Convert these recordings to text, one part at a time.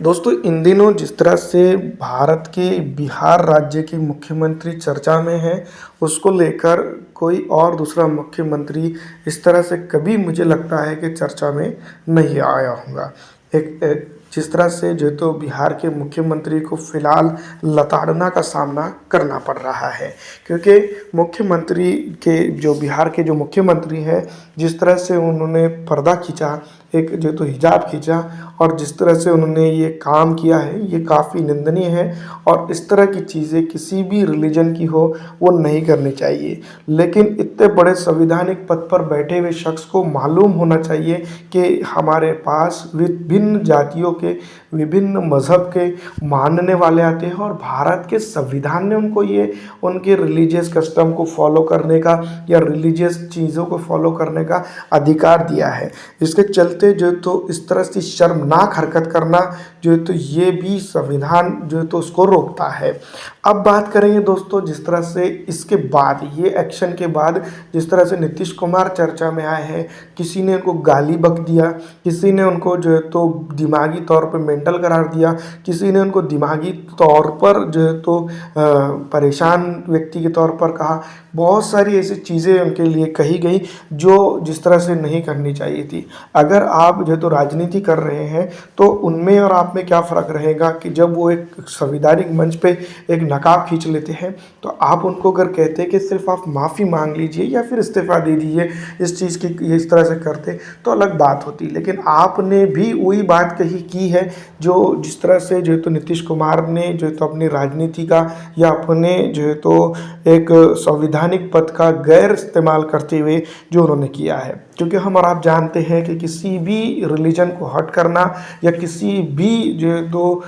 दोस्तों इन दिनों जिस तरह से भारत के बिहार राज्य के मुख्यमंत्री चर्चा में हैं, उसको लेकर कोई और दूसरा मुख्यमंत्री इस तरह से कभी मुझे लगता है कि चर्चा में नहीं आया होगा। एक जिस तरह से जो तो बिहार के मुख्यमंत्री को फ़िलहाल लताड़ना का सामना करना पड़ रहा है, क्योंकि मुख्यमंत्री के जो बिहार के जो मुख्यमंत्री हैं, जिस तरह से उन्होंने पर्दा खींचा, एक जो तो हिजाब खींचा और जिस तरह से उन्होंने ये काम किया है, ये काफ़ी निंदनीय है और इस तरह की चीज़ें किसी भी रिलीजन की हो वो नहीं करनी चाहिए। लेकिन इतने बड़े संवैधानिक पद पर बैठे हुए शख्स को मालूम होना चाहिए कि हमारे पास विभिन्न जातियों के, विभिन्न मज़हब के मानने वाले आते हैं और भारत के संविधान ने उनको ये उनके रिलीजियस कस्टम को फॉलो करने का या रिलीजियस चीज़ों को फॉलो करने का अधिकार दिया है। इसके चलते जो तो इस तरह से शर्मनाक हरकत करना जो है तो ये भी संविधान जो है तो उसको रोकता है। अब बात करेंगे दोस्तों, जिस तरह से इसके बाद ये एक्शन के बाद जिस तरह से नीतीश कुमार चर्चा में आए हैं, किसी ने उनको गाली बक दिया, किसी ने उनको जो है तो दिमागी तौर पर मेंटल करार दिया, किसी ने उनको दिमागी तौर पर जो है तो परेशान व्यक्ति के तौर पर कहा। बहुत सारी ऐसी चीज़ें उनके लिए कही गई जो जिस तरह से नहीं करनी चाहिए थी। अगर आप जो है तो राजनीति कर रहे हैं तो उनमें और आप में क्या फ़र्क रहेगा कि जब वो एक संवैधानिक मंच पे एक नकाब खींच लेते हैं तो आप उनको अगर कहते हैं कि सिर्फ आप माफ़ी मांग लीजिए या फिर इस्तीफ़ा दे दीजिए, इस चीज़ की इस तरह से करते तो अलग बात होती। लेकिन आपने भी वही बात कही की है जो जिस तरह से जो है तो नीतीश कुमार ने जो है तो अपनी राजनीति का या अपने जो है तो एक संवैधानिक पद का गैर इस्तेमाल करते हुए जो उन्होंने किया है। क्योंकि हम और आप जानते हैं कि किसी भी रिलीजन को हर्ट करना या किसी भी जो है तो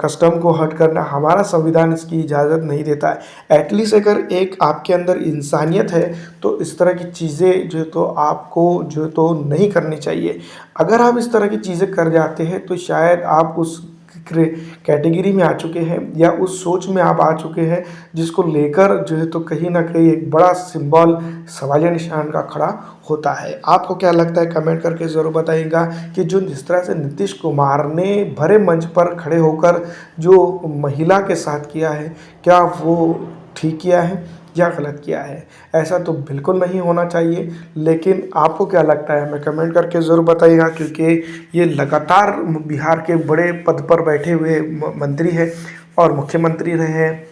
कस्टम को हर्ट करना हमारा संविधान इसकी इजाज़त नहीं देता है। एटलीस्ट अगर एक आपके अंदर इंसानियत है तो इस तरह की चीज़ें जो है तो आपको जो है तो नहीं करनी चाहिए। अगर आप इस तरह की चीज़ें कर जाते हैं तो शायद आप उस कैटेगरी में आ चुके हैं या उस सोच में आप आ चुके हैं जिसको लेकर जो है तो कहीं ना कहीं एक बड़ा सिंबल सवालिया निशान का खड़ा होता है। आपको क्या लगता है कमेंट करके ज़रूर बताइएगा कि जो जिस तरह से नीतीश कुमार ने भरे मंच पर खड़े होकर जो महिला के साथ किया है, क्या वो ठीक किया है या गलत किया है? ऐसा तो बिल्कुल नहीं होना चाहिए। लेकिन आपको क्या लगता है हमें कमेंट करके ज़रूर बताइएगा, क्योंकि ये लगातार बिहार के बड़े पद पर बैठे हुए मंत्री हैं और मुख्यमंत्री रहे हैं,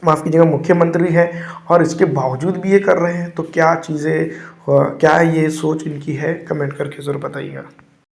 माफ़ कीजिएगा मुख्यमंत्री हैं, और इसके बावजूद भी ये कर रहे हैं। तो क्या चीज़ें क्या ये सोच इनकी है, कमेंट करके ज़रूर बताइएगा।